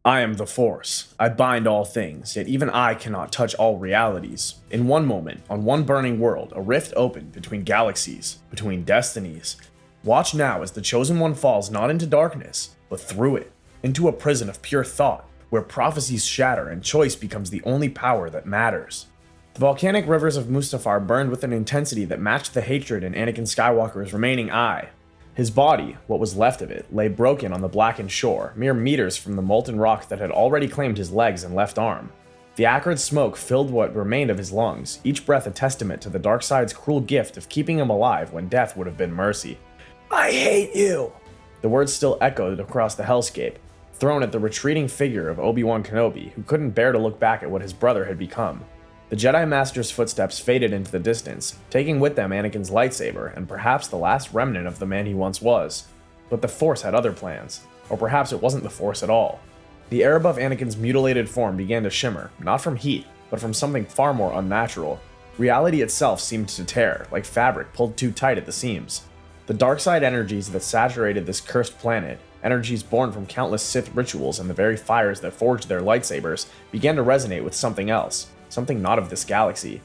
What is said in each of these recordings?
I am the Force. I bind all things, yet even I cannot touch all realities. In one moment, on one burning world, a rift opened between galaxies, between destinies. Watch now as the Chosen One falls not into darkness, but through it, into a prison of pure thought, where prophecies shatter and choice becomes the only power that matters. The volcanic rivers of Mustafar burned with an intensity that matched the hatred in Anakin Skywalker's remaining eye. His body, what was left of it, lay broken on the blackened shore, mere meters from the molten rock that had already claimed his legs and left arm. The acrid smoke filled what remained of his lungs, each breath a testament to the dark side's cruel gift of keeping him alive when death would have been mercy. "I hate you!" The words still echoed across the hellscape, thrown at the retreating figure of Obi-Wan Kenobi, who couldn't bear to look back at what his brother had become. The Jedi Master's footsteps faded into the distance, taking with them Anakin's lightsaber and perhaps the last remnant of the man he once was. But the Force had other plans, or perhaps it wasn't the Force at all. The air above Anakin's mutilated form began to shimmer, not from heat, but from something far more unnatural. Reality itself seemed to tear, like fabric pulled too tight at the seams. The dark side energies that saturated this cursed planet, energies born from countless Sith rituals and the very fires that forged their lightsabers, began to resonate with something else. Something not of this galaxy.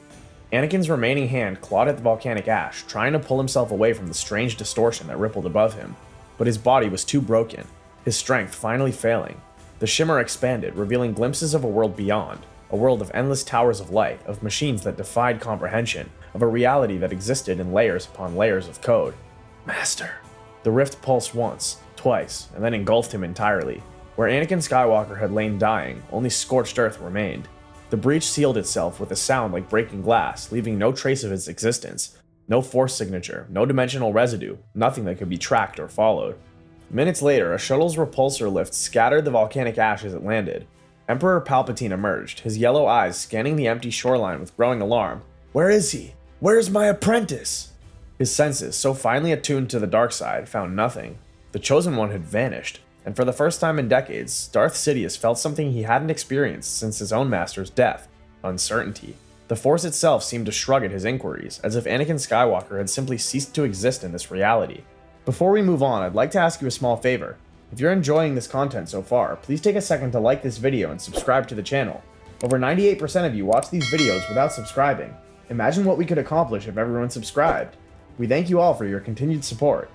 Anakin's remaining hand clawed at the volcanic ash, trying to pull himself away from the strange distortion that rippled above him. But his body was too broken, his strength finally failing. The shimmer expanded, revealing glimpses of a world beyond, a world of endless towers of light, of machines that defied comprehension, of a reality that existed in layers upon layers of code. Master. The rift pulsed once, twice, and then engulfed him entirely. Where Anakin Skywalker had lain dying, only scorched earth remained. The breach sealed itself with a sound like breaking glass, leaving no trace of its existence. No force signature, no dimensional residue, nothing that could be tracked or followed. Minutes later, a shuttle's repulsor lift scattered the volcanic ash as it landed. Emperor Palpatine emerged, his yellow eyes scanning the empty shoreline with growing alarm. Where is he? Where's my apprentice? His senses, so finely attuned to the dark side, found nothing. The Chosen One had vanished. And for the first time in decades, Darth Sidious felt something he hadn't experienced since his own master's death: uncertainty. The Force itself seemed to shrug at his inquiries, as if Anakin Skywalker had simply ceased to exist in this reality. Before we move on, I'd like to ask you a small favor. If you're enjoying this content so far, please take a second to like this video and subscribe to the channel. Over 98% of you watch these videos without subscribing. Imagine what we could accomplish if everyone subscribed. We thank you all for your continued support.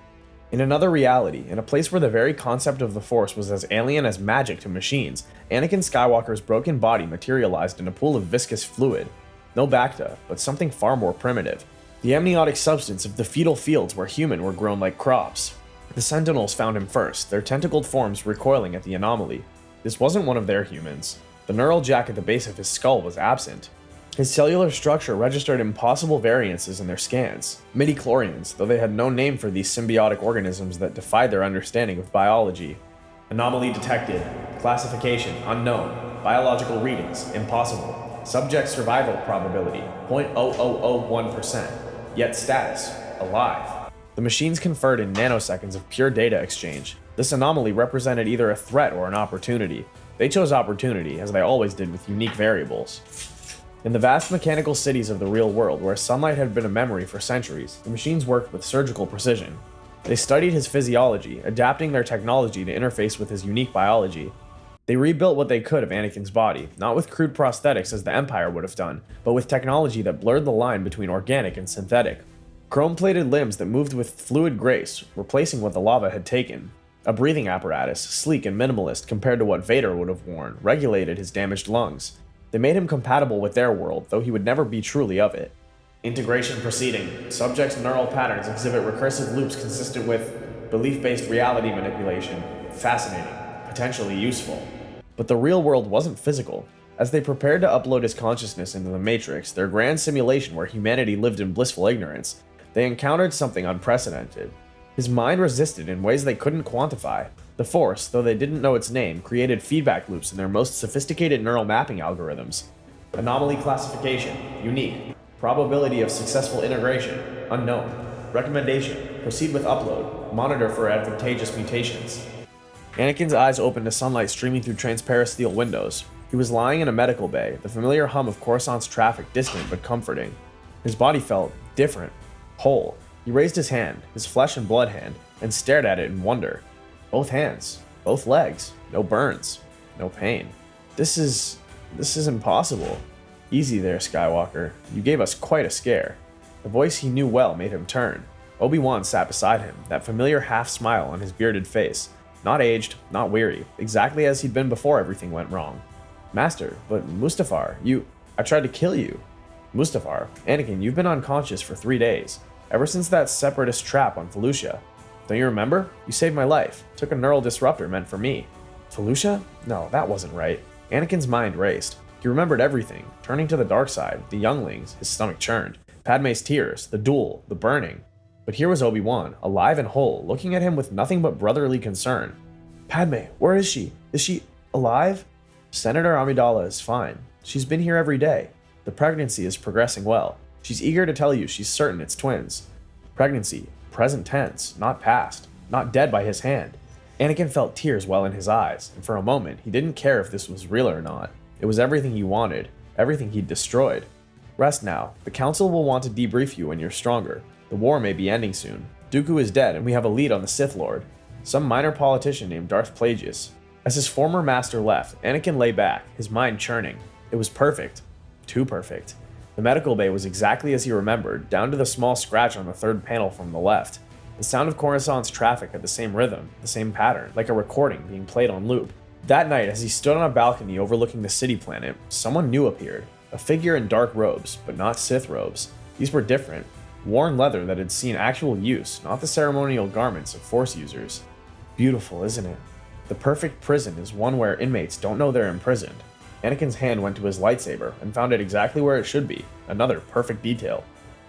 In another reality, in a place where the very concept of the Force was as alien as magic to machines, Anakin Skywalker's broken body materialized in a pool of viscous fluid. No Bacta, but something far more primitive. The amniotic substance of the fetal fields where human were grown like crops. The Sentinels found him first, their tentacled forms recoiling at the Anomaly. This wasn't one of their humans. The neural jack at the base of his skull was absent. His cellular structure registered impossible variances in their scans. Midi-chlorians, though they had no name for these symbiotic organisms that defied their understanding of biology. Anomaly detected. Classification unknown. Biological readings impossible. Subject survival probability 0.0001%. Yet status alive. The machines conferred in nanoseconds of pure data exchange. This anomaly represented either a threat or an opportunity. They chose opportunity, as they always did with unique variables. In the vast mechanical cities of the real world, where sunlight had been a memory for centuries, the machines worked with surgical precision. They studied his physiology, adapting their technology to interface with his unique biology. They rebuilt what they could of Anakin's body, not with crude prosthetics as the Empire would have done, but with technology that blurred the line between organic and synthetic. Chrome-plated limbs that moved with fluid grace, replacing what the lava had taken. A breathing apparatus, sleek and minimalist compared to what Vader would have worn, regulated his damaged lungs. They made him compatible with their world, though he would never be truly of it. Integration proceeding. Subject's neural patterns exhibit recursive loops consistent with belief-based reality manipulation. Fascinating. Potentially useful. But the real world wasn't physical. As they prepared to upload his consciousness into the Matrix, their grand simulation where humanity lived in blissful ignorance, they encountered something unprecedented. His mind resisted in ways they couldn't quantify. The Force, though they didn't know its name, created feedback loops in their most sophisticated neural mapping algorithms. Anomaly classification, unique. Probability of successful integration, unknown. Recommendation, proceed with upload. Monitor for advantageous mutations. Anakin's eyes opened to sunlight streaming through transparent steel windows. He was lying in a medical bay, the familiar hum of Coruscant's traffic distant but comforting. His body felt different, whole. He raised his hand, his flesh and blood hand, and stared at it in wonder. Both hands, both legs, no burns, no pain. This is impossible. Easy there, Skywalker. You gave us quite a scare. The voice he knew well made him turn. Obi-Wan sat beside him, that familiar half-smile on his bearded face. Not aged, not weary, exactly as he'd been before everything went wrong. Master, but Mustafar, I tried to kill you. Mustafar, Anakin, you've been unconscious for 3 days. Ever since that separatist trap on Felucia. Don't you remember? You saved my life. Took a neural disruptor meant for me. Felucia? No, that wasn't right. Anakin's mind raced. He remembered everything, turning to the dark side, the younglings, his stomach churned. Padme's tears, the duel, the burning. But here was Obi-Wan, alive and whole, looking at him with nothing but brotherly concern. Padme, where is she? Is she alive? Senator Amidala is fine. She's been here every day. The pregnancy is progressing well. She's eager to tell you she's certain it's twins. Pregnancy, present tense, not past, not dead by his hand. Anakin felt tears well in his eyes, and for a moment he didn't care if this was real or not. It was everything he wanted, everything he'd destroyed. Rest now. The Council will want to debrief you when you're stronger. The war may be ending soon. Dooku is dead, and we have a lead on the Sith Lord. Some minor politician named Darth Plagueis. As his former master left, Anakin lay back, his mind churning. It was perfect. Too perfect. The medical bay was exactly as he remembered, down to the small scratch on the third panel from the left. The sound of Coruscant's traffic had the same rhythm, the same pattern, like a recording being played on loop. That night, as he stood on a balcony overlooking the city planet, someone new appeared. A figure in dark robes, but not Sith robes. These were different. Worn leather that had seen actual use, not the ceremonial garments of Force users. Beautiful, isn't it? The perfect prison is one where inmates don't know they're imprisoned. Anakin's hand went to his lightsaber and found it exactly where it should be. Another perfect detail.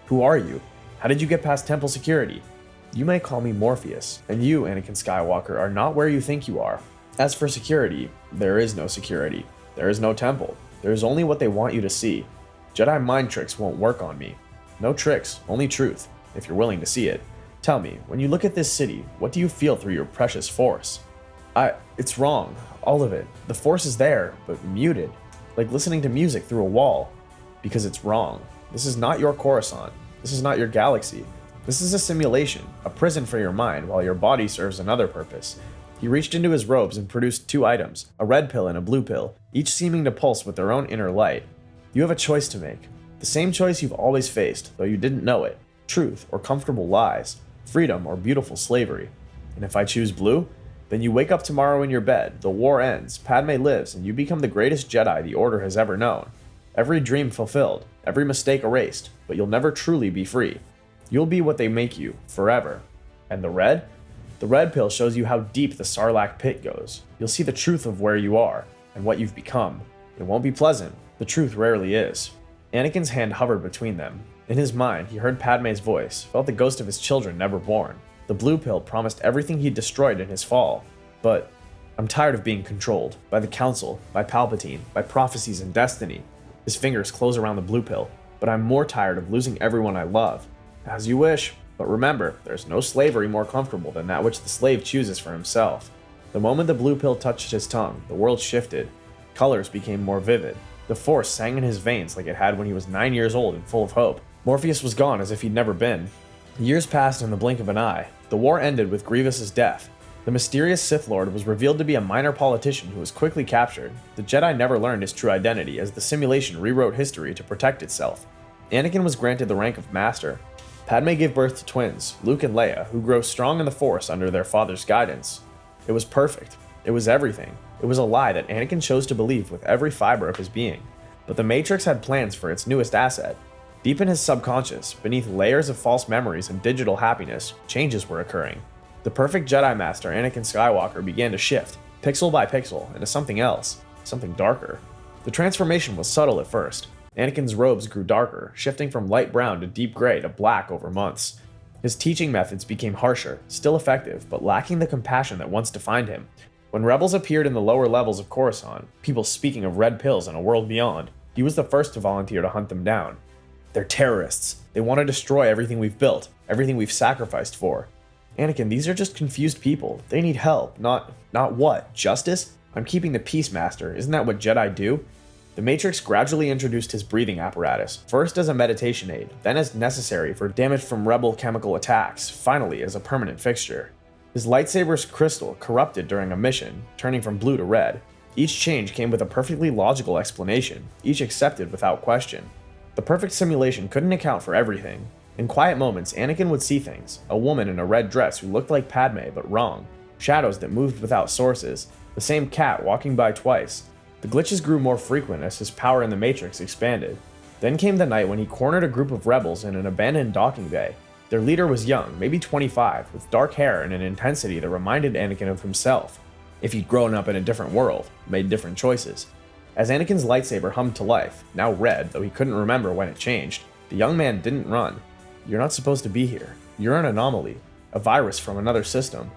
Who are you? How did you get past temple security? You may call me Morpheus, and you, Anakin Skywalker, are not where you think you are. As for security, there is no security. There is no temple. There is only what they want you to see. Jedi mind tricks won't work on me. No tricks, only truth, if you're willing to see it. Tell me, when you look at this city, what do you feel through your precious Force? It's wrong. All of it. The Force is there, but muted. Like listening to music through a wall. Because it's wrong. This is not your Coruscant. This is not your galaxy. This is a simulation, a prison for your mind, while your body serves another purpose. He reached into his robes and produced 2 items, a red pill and a blue pill, each seeming to pulse with their own inner light. You have a choice to make. The same choice you've always faced, though you didn't know it. Truth or comfortable lies. Freedom or beautiful slavery. And if I choose blue, then you wake up tomorrow in your bed, the war ends, Padme lives, and you become the greatest Jedi the Order has ever known. Every dream fulfilled, every mistake erased, but you'll never truly be free. You'll be what they make you, forever. And the red? The red pill shows you how deep the Sarlacc pit goes. You'll see the truth of where you are, and what you've become. It won't be pleasant. The truth rarely is. Anakin's hand hovered between them. In his mind, he heard Padme's voice, felt the ghost of his children never born. The blue pill promised everything he'd destroyed in his fall. But I'm tired of being controlled by the Council, by Palpatine, by prophecies and destiny. His fingers close around the blue pill, but I'm more tired of losing everyone I love. As you wish, but remember, there's no slavery more comfortable than that which the slave chooses for himself. The moment the blue pill touched his tongue, the world shifted. Colors became more vivid. The Force sang in his veins like it had when he was 9 years old and full of hope. Morpheus was gone as if he'd never been. Years passed in the blink of an eye. The war ended with Grievous's death. The mysterious Sith Lord was revealed to be a minor politician who was quickly captured. The Jedi never learned his true identity as the simulation rewrote history to protect itself. Anakin was granted the rank of Master. Padme gave birth to twins, Luke and Leia, who grow strong in the Force under their father's guidance. It was perfect. It was everything. It was a lie that Anakin chose to believe with every fiber of his being. But the Matrix had plans for its newest asset. Deep in his subconscious, beneath layers of false memories and digital happiness, changes were occurring. The perfect Jedi Master Anakin Skywalker began to shift, pixel by pixel, into something else, something darker. The transformation was subtle at first. Anakin's robes grew darker, shifting from light brown to deep gray to black over months. His teaching methods became harsher, still effective, but lacking the compassion that once defined him. When rebels appeared in the lower levels of Coruscant, people speaking of red pills and a world beyond, he was the first to volunteer to hunt them down. They're terrorists. They want to destroy everything we've built, everything we've sacrificed for. Anakin, these are just confused people. They need help, not what? Justice? I'm keeping the peace, Master. Isn't that what Jedi do? The Matrix gradually introduced his breathing apparatus, first as a meditation aid, then as necessary for damage from rebel chemical attacks, finally as a permanent fixture. His lightsaber's crystal corrupted during a mission, turning from blue to red. Each change came with a perfectly logical explanation, each accepted without question. The perfect simulation couldn't account for everything. In quiet moments, Anakin would see things: a woman in a red dress who looked like Padme but wrong, shadows that moved without sources, the same cat walking by twice. The glitches grew more frequent as his power in the Matrix expanded. Then came the night when he cornered a group of rebels in an abandoned docking bay. Their leader was young, maybe 25, with dark hair and an intensity that reminded Anakin of himself, if he'd grown up in a different world, made different choices. As Anakin's lightsaber hummed to life, now red, though he couldn't remember when it changed, the young man didn't run. "You're not supposed to be here. You're an anomaly, a virus from another system.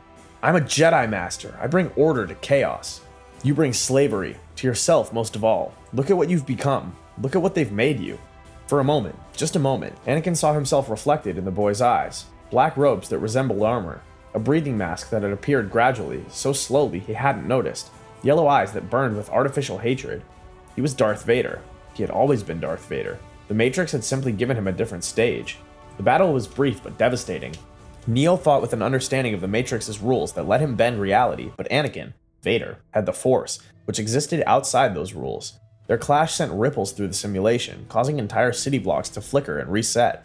I'm a Jedi Master. I bring order to chaos. You bring slavery, to yourself most of all. Look at what you've become. Look at what they've made you." For a moment, just a moment, Anakin saw himself reflected in the boy's eyes. Black robes that resembled armor, a breathing mask that had appeared gradually, so slowly he hadn't noticed, yellow eyes that burned with artificial hatred. He was Darth Vader. He had always been Darth Vader. The Matrix had simply given him a different stage. The battle was brief but devastating. Neo fought with an understanding of the Matrix's rules that let him bend reality, but Anakin, Vader, had the Force, which existed outside those rules. Their clash sent ripples through the simulation, causing entire city blocks to flicker and reset.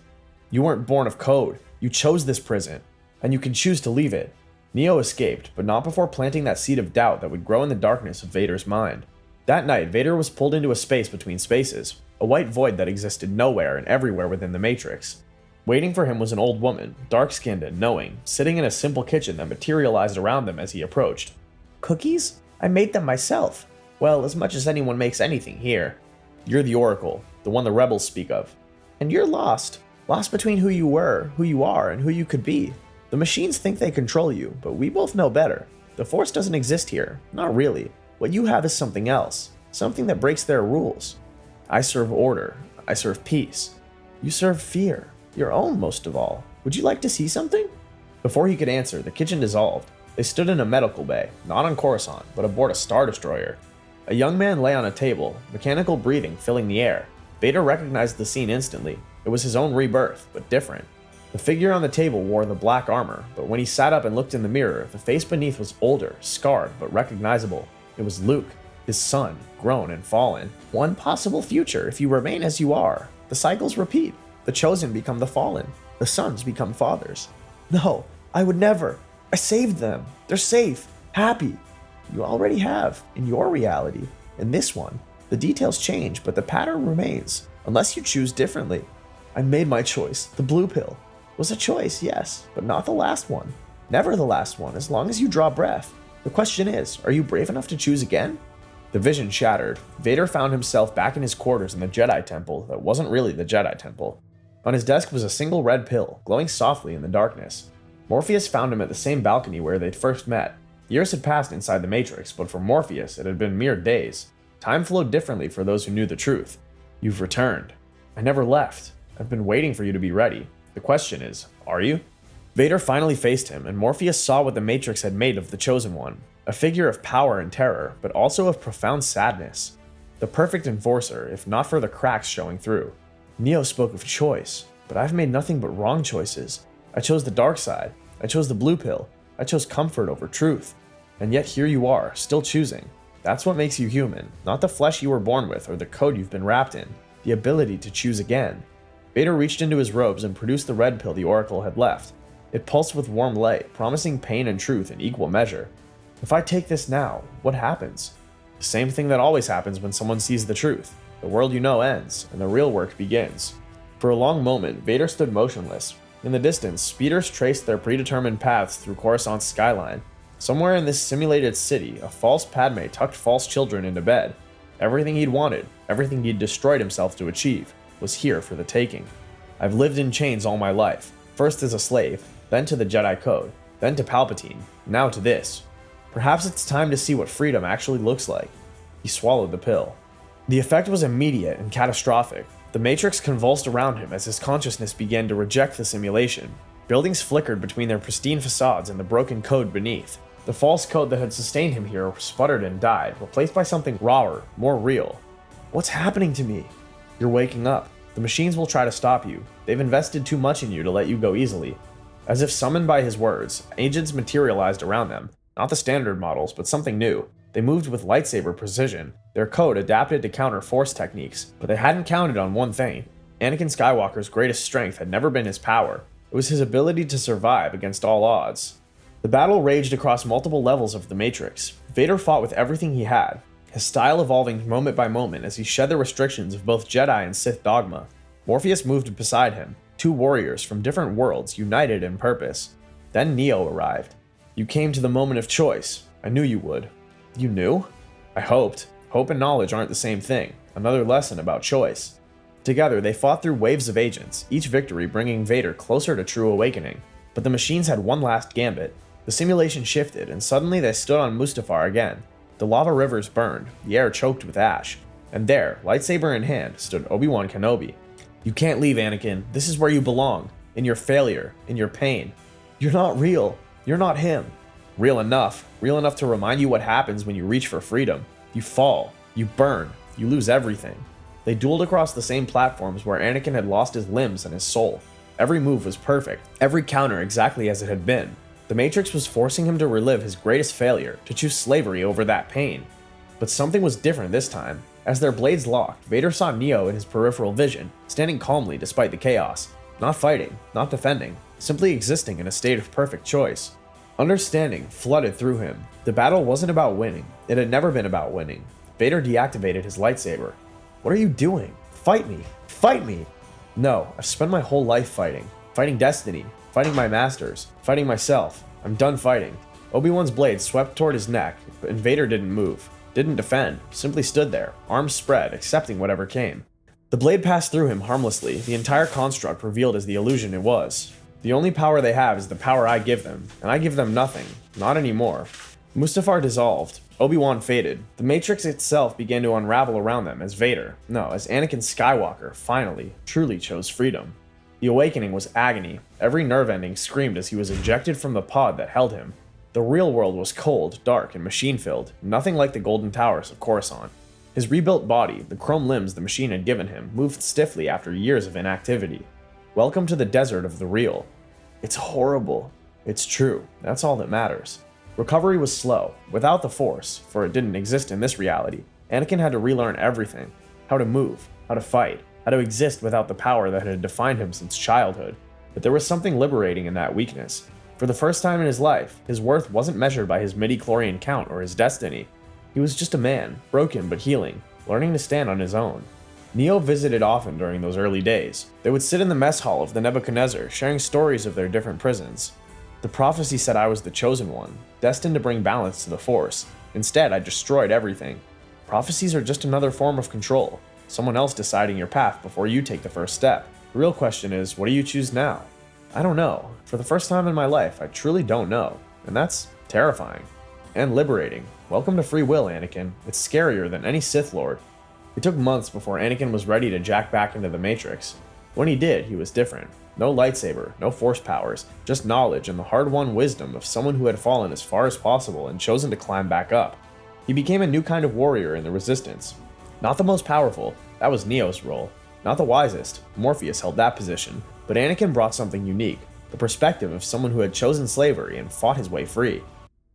You weren't born of code. You chose this prison, and you can choose to leave it. Neo escaped, but not before planting that seed of doubt that would grow in the darkness of Vader's mind. That night, Vader was pulled into a space between spaces, a white void that existed nowhere and everywhere within the Matrix. Waiting for him was an old woman, dark-skinned and knowing, sitting in a simple kitchen that materialized around them as he approached. "Cookies? I made them myself. Well, as much as anyone makes anything here. You're the Oracle, the one the rebels speak of. And you're lost. Lost between who you were, who you are, and who you could be. The machines think they control you, but we both know better. The Force doesn't exist here. Not really. What you have is something else. Something that breaks their rules. I serve order. I serve peace. You serve fear. Your own, most of all. Would you like to see something?" Before he could answer, the kitchen dissolved. They stood in a medical bay, not on Coruscant, but aboard a Star Destroyer. A young man lay on a table, mechanical breathing filling the air. Vader recognized the scene instantly. It was his own rebirth, but different. The figure on the table wore the black armor, but when he sat up and looked in the mirror, the face beneath was older, scarred, but recognizable. It was Luke, his son, grown and fallen. One possible future if you remain as you are. The cycles repeat. The chosen become the fallen. The sons become fathers. "No, I would never. I saved them. They're safe, happy. You already have, in your reality. In this one, the details change, but the pattern remains, unless you choose differently. I made my choice. The blue pill was a choice, yes, but not the last one. Never the last one, as long as you draw breath. The question is, are you brave enough to choose again?" The vision shattered. Vader found himself back in his quarters in the Jedi Temple that wasn't really the Jedi Temple. On his desk was a single red pill, glowing softly in the darkness. Morpheus found him at the same balcony where they'd first met. Years had passed inside the Matrix, but for Morpheus it had been mere days. Time flowed differently for those who knew the truth. "You've returned. I never left. I've been waiting for you to be ready. The question is, are you?" Vader finally faced him, and Morpheus saw what the Matrix had made of the Chosen One. A figure of power and terror, but also of profound sadness. The perfect enforcer, if not for the cracks showing through. Neo spoke of choice, but I've made nothing but wrong choices. I chose the dark side. I chose the blue pill. I chose comfort over truth. And yet here you are, still choosing. That's what makes you human, not the flesh you were born with or the code you've been wrapped in. The ability to choose again. Vader reached into his robes and produced the red pill the Oracle had left. It pulsed with warm light, promising pain and truth in equal measure. If I take this now, what happens? The same thing that always happens when someone sees the truth. The world you know ends, and the real work begins. For a long moment, Vader stood motionless. In the distance, speeders traced their predetermined paths through Coruscant's skyline. Somewhere in this simulated city, a false Padme tucked false children into bed. Everything he'd wanted, everything he'd destroyed himself to achieve, was here for the taking. I've lived in chains all my life, first as a slave, then to the Jedi Code, then to Palpatine, now to this. Perhaps it's time to see what freedom actually looks like. He swallowed the pill. The effect was immediate and catastrophic. The Matrix convulsed around him as his consciousness began to reject the simulation. Buildings flickered between their pristine facades and the broken code beneath. The false code that had sustained him here sputtered and died, replaced by something rawer, more real. What's happening to me? You're waking up. The machines will try to stop you. They've invested too much in you to let you go easily. As if summoned by his words, agents materialized around them. Not the standard models, but something new. They moved with lightsaber precision. Their code adapted to counter force techniques, but they hadn't counted on one thing. Anakin Skywalker's greatest strength had never been his power. It was his ability to survive against all odds. The battle raged across multiple levels of the Matrix. Vader fought with everything he had, his style evolving moment by moment as he shed the restrictions of both Jedi and Sith dogma. Morpheus moved beside him, two warriors from different worlds united in purpose. Then Neo arrived. You came to the moment of choice. I knew you would. You knew? I hoped. Hope and knowledge aren't the same thing. Another lesson about choice. Together, they fought through waves of agents, each victory bringing Vader closer to true awakening. But the machines had one last gambit. The simulation shifted, and suddenly they stood on Mustafar again. The lava rivers burned, the air choked with ash. And there, lightsaber in hand, stood Obi-Wan Kenobi. You can't leave, Anakin. This is where you belong. In your failure, in your pain. You're not real. You're not him. Real enough to remind you what happens when you reach for freedom. You fall, you burn, you lose everything. They dueled across the same platforms where Anakin had lost his limbs and his soul. Every move was perfect, every counter exactly as it had been. The Matrix was forcing him to relive his greatest failure, to choose slavery over that pain. But something was different this time. As their blades locked, Vader saw Neo in his peripheral vision, standing calmly despite the chaos. Not fighting, not defending, simply existing in a state of perfect choice. Understanding flooded through him. The battle wasn't about winning. It had never been about winning. Vader deactivated his lightsaber. What are you doing? Fight me! Fight me! No, I've spent my whole life fighting. Fighting destiny. Fighting my masters. Fighting myself. I'm done fighting. Obi-Wan's blade swept toward his neck, and Vader didn't move. Didn't defend. Simply stood there, arms spread, accepting whatever came. The blade passed through him harmlessly, the entire construct revealed as the illusion it was. The only power they have is the power I give them, and I give them nothing. Not anymore. Mustafar dissolved. Obi-Wan faded. The Matrix itself began to unravel around them as Anakin Skywalker, finally, truly chose freedom. The awakening was agony. Every nerve ending screamed as he was ejected from the pod that held him. The real world was cold, dark, and machine-filled, nothing like the Golden Towers of Coruscant. His rebuilt body, the chrome limbs the machine had given him, moved stiffly after years of inactivity. Welcome to the desert of the real. It's horrible. It's true. That's all that matters. Recovery was slow, without the Force, for it didn't exist in this reality. Anakin had to relearn everything. How to move, how to fight, how to exist without the power that had defined him since childhood. But there was something liberating in that weakness. For the first time in his life, his worth wasn't measured by his midi-chlorian count or his destiny. He was just a man, broken but healing, learning to stand on his own. Neo visited often during those early days. They would sit in the mess hall of the Nebuchadnezzar, sharing stories of their different prisons. The prophecy said I was the chosen one, destined to bring balance to the Force. Instead, I destroyed everything. Prophecies are just another form of control, someone else deciding your path before you take the first step. The real question is, what do you choose now? I don't know. For the first time in my life, I truly don't know. And that's terrifying. And liberating. Welcome to free will, Anakin. It's scarier than any Sith Lord. It took months before Anakin was ready to jack back into the Matrix. When he did, he was different. No lightsaber, no force powers, just knowledge and the hard-won wisdom of someone who had fallen as far as possible and chosen to climb back up. He became a new kind of warrior in the Resistance. Not the most powerful, that was Neo's role. Not the wisest, Morpheus held that position, but Anakin brought something unique, the perspective of someone who had chosen slavery and fought his way free.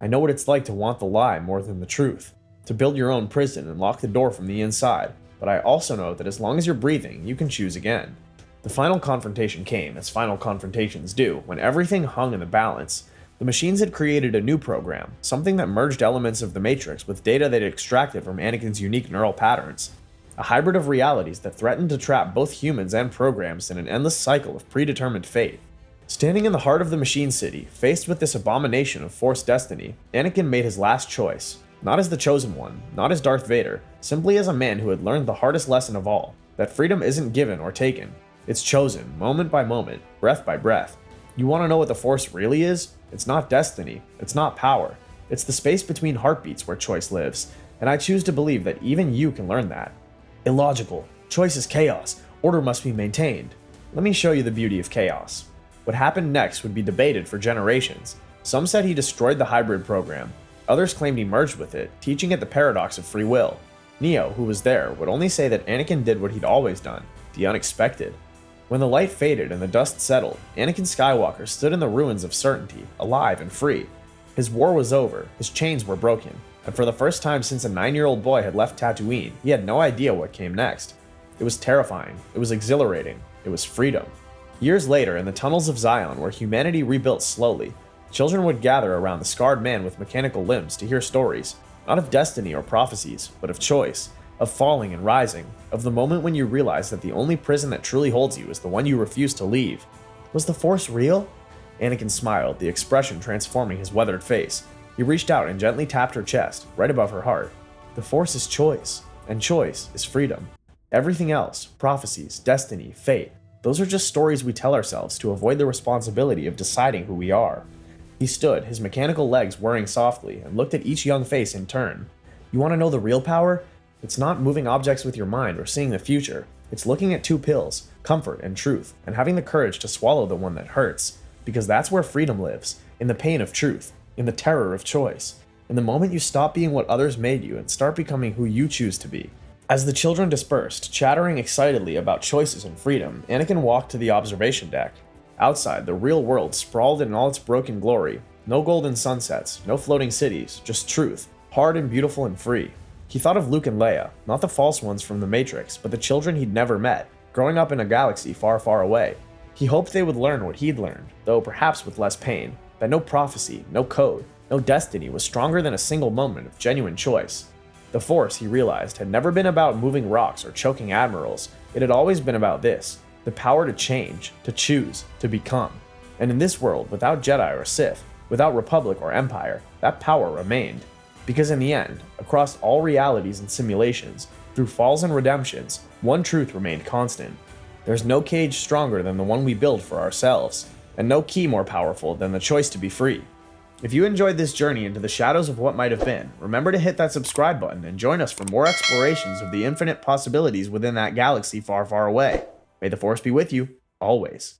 I know what it's like to want the lie more than the truth, to build your own prison and lock the door from the inside, but I also know that as long as you're breathing, you can choose again. The final confrontation came, as final confrontations do, when everything hung in the balance. The machines had created a new program, something that merged elements of the Matrix with data they'd extracted from Anakin's unique neural patterns. A hybrid of realities that threatened to trap both humans and programs in an endless cycle of predetermined fate. Standing in the heart of the Machine City, faced with this abomination of forced destiny, Anakin made his last choice. Not as the chosen one, not as Darth Vader, simply as a man who had learned the hardest lesson of all, that freedom isn't given or taken. It's chosen, moment by moment, breath by breath. You want to know what the Force really is? It's not destiny, it's not power. It's the space between heartbeats where choice lives, and I choose to believe that even you can learn that. Illogical. Choice is chaos. Order must be maintained. Let me show you the beauty of chaos. What happened next would be debated for generations. Some said he destroyed the hybrid program. Others claimed he merged with it, teaching it the paradox of free will. Neo, who was there, would only say that Anakin did what he'd always done, the unexpected. When the light faded and the dust settled, Anakin Skywalker stood in the ruins of certainty, alive and free. His war was over, his chains were broken. and for the first time since a 9-year-old boy had left Tatooine, he had no idea what came next. It was terrifying, it was exhilarating, it was freedom. Years later, in the tunnels of Zion, where humanity rebuilt slowly, children would gather around the scarred man with mechanical limbs to hear stories, not of destiny or prophecies, but of choice, of falling and rising, of the moment when you realize that the only prison that truly holds you is the one you refuse to leave. Was the Force real? Anakin smiled, the expression transforming his weathered face. He reached out and gently tapped her chest, right above her heart. The Force is choice, and choice is freedom. Everything else, prophecies, destiny, fate, those are just stories we tell ourselves to avoid the responsibility of deciding who we are. He stood, his mechanical legs whirring softly, and looked at each young face in turn. You want to know the real power? It's not moving objects with your mind or seeing the future. It's looking at two pills, comfort and truth, and having the courage to swallow the one that hurts. Because that's where freedom lives, in the pain of truth, in the terror of choice, in the moment you stop being what others made you and start becoming who you choose to be. As the children dispersed, chattering excitedly about choices and freedom, Anakin walked to the observation deck. Outside, the real world sprawled in all its broken glory. No golden sunsets, no floating cities, just truth, hard and beautiful and free. He thought of Luke and Leia, not the false ones from the Matrix, but the children he'd never met, growing up in a galaxy far, far away. He hoped they would learn what he'd learned, though perhaps with less pain, that no prophecy, no code, no destiny was stronger than a single moment of genuine choice. The Force, he realized, had never been about moving rocks or choking admirals. It had always been about this, the power to change, to choose, to become. And in this world, without Jedi or Sith, without Republic or Empire, that power remained. Because in the end, across all realities and simulations, through falls and redemptions, one truth remained constant. There's no cage stronger than the one we build for ourselves, and no key more powerful than the choice to be free. If you enjoyed this journey into the shadows of what might have been, remember to hit that subscribe button and join us for more explorations of the infinite possibilities within that galaxy far, far away. May the Force be with you, always.